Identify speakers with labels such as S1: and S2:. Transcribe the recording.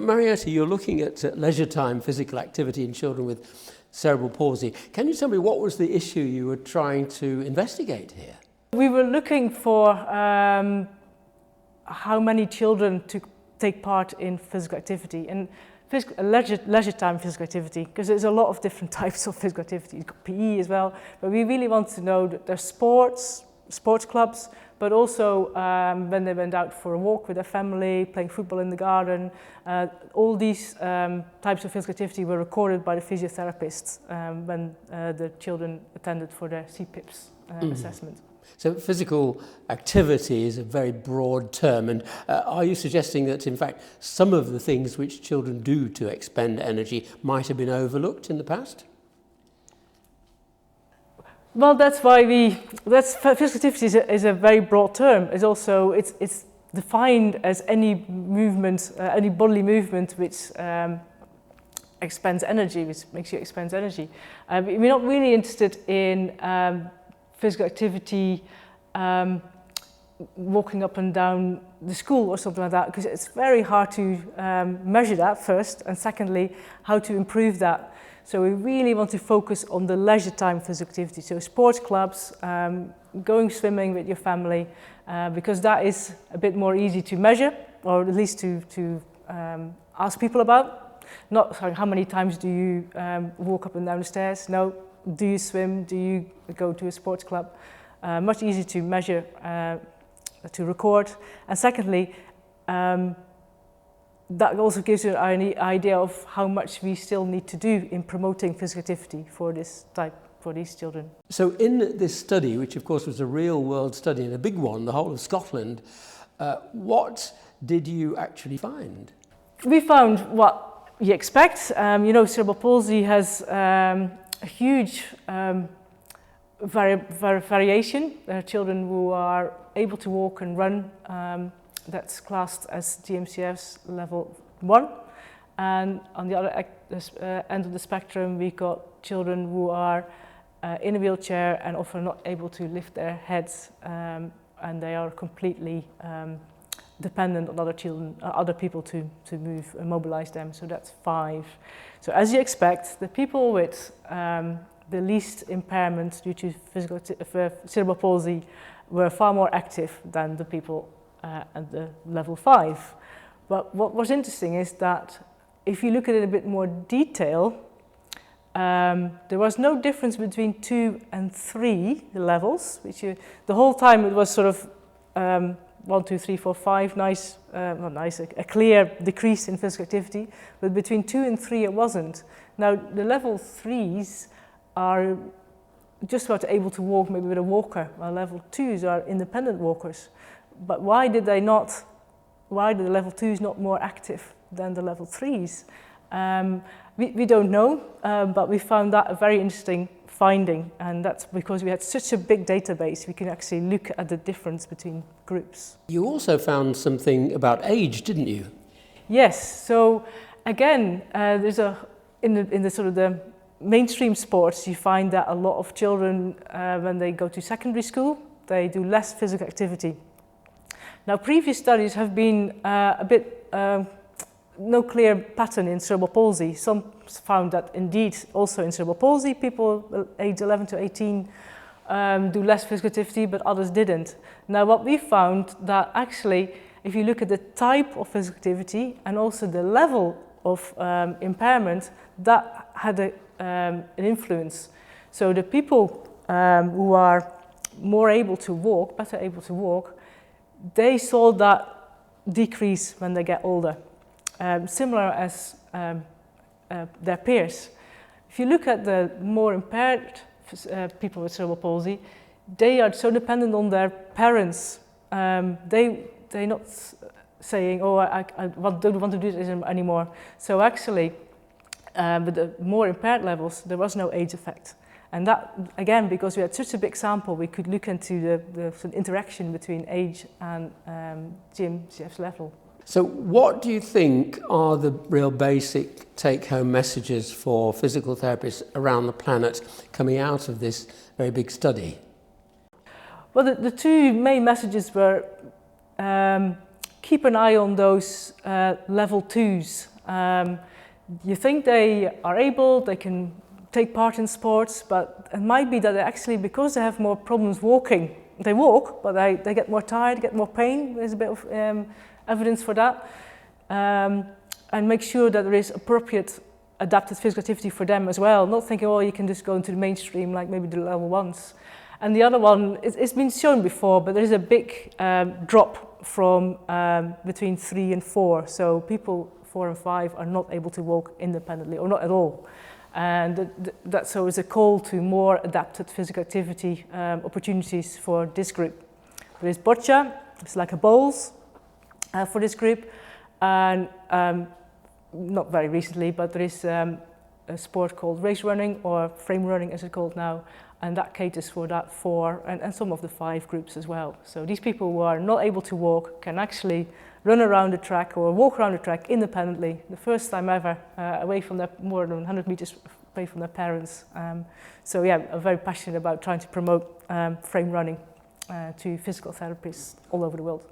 S1: Marietta, you're looking at leisure time physical activity in children with cerebral palsy. Can you tell me what was the issue you were trying to investigate here?
S2: We were looking for how many children to take part in physical activity and leisure time physical activity, because there's a lot of different types of physical activity. You've got PE as well, but we really want to know that there's sports clubs, but also when they went out for a walk with their family, playing football in the garden. All these types of physical activity were recorded by the physiotherapists when the children attended for their CPIPS assessment.
S1: So physical activity is a very broad term, and are you suggesting that in fact some of the things which children do to expend energy might have been overlooked in the past?
S2: Well, that's why physical activity is a very broad term. It's defined as any movement, any bodily movement which expends energy, which makes you expend energy. We're not really interested in physical activity, walking up and down the school or something like that, because it's very hard to measure that first, and secondly, how to improve that. So we really want to focus on the leisure time physical activity, so sports clubs, going swimming with your family, because that is a bit more easy to measure, or at least to ask people about. Not how many times do you walk up and down the stairs? No. Do you swim? Do you go to a sports club? Much easier to measure, to record. And secondly, that also gives you an idea of how much we still need to do in promoting physical activity for these children.
S1: So in this study, which of course was a real world study and a big one, the whole of Scotland, what did you actually find?
S2: We found what you expect. Cerebral palsy has a huge variation. There are children who are able to walk and run, that's classed as GMCF's level 1. And on the other end of the spectrum, we got children who are in a wheelchair and often not able to lift their heads, and they are completely dependent on other people to move and mobilize them. So that's 5. So as you expect, the people with the least impairment due to cerebral palsy were far more active than the people at the level 5. But what was interesting is that if you look at it in a bit more detail, there was no difference between 2 and 3 levels, the whole time it was sort of 1, 2, 3, 4, 5, a clear decrease in physical activity, but between 2 and 3 it wasn't. Now the level 3s are just about able to walk maybe with a walker, while level 2s are independent walkers. But why did the level 2s not more active than the level 3s? We don't know, but we found that a very interesting finding, and that's because we had such a big database, we can actually look at the difference between groups.
S1: You also found something about age, didn't you?
S2: Yes, so again, there's in the sort of the mainstream sports, you find that a lot of children, when they go to secondary school, they do less physical activity. Now, previous studies have been a bit no clear pattern in cerebral palsy. Some found that indeed also in cerebral palsy, people aged 11 to 18 do less physical activity, but others didn't. Now, what we found that actually, if you look at the type of physical activity and also the level of impairment, that had an influence. So the people who are more able to walk, better able to walk, they saw that decrease when they get older, similar as their peers. If you look at the more impaired people with cerebral palsy, they are so dependent on their parents. They're not saying, oh, I don't want to do this anymore. So actually, with the more impaired levels, there was no age effect. And that, again, because we had such a big sample, we could look into the sort of interaction between age and GMCF's level.
S1: So what do you think are the real basic take-home messages for physical therapists around the planet coming out of this very big study?
S2: Well, the two main messages were keep an eye on those level 2s. You think they are able, they can take part in sports, but it might be that they actually, because they have more problems walking, they walk, but they get more tired, get more pain. There's a bit of evidence for that. And make sure that there is appropriate adapted physical activity for them as well. Not thinking, oh, you can just go into the mainstream like maybe the level 1s. And the other one, it's been shown before, but there is a big drop from between 3 and 4. So people 4 and 5 are not able to walk independently, or not at all. And that so is a call to more adapted physical activity opportunities for this group. There is boccia, it's like a bowls for this group. And not very recently, but there is a sport called race running, or frame running as it's called now, and that caters for that 4 and some of the 5 groups as well. So these people who are not able to walk can actually run around the track or walk around the track independently, the first time ever, away from their, more than 100 meters away from their parents. So yeah, I'm very passionate about trying to promote frame running to physical therapists all over the world.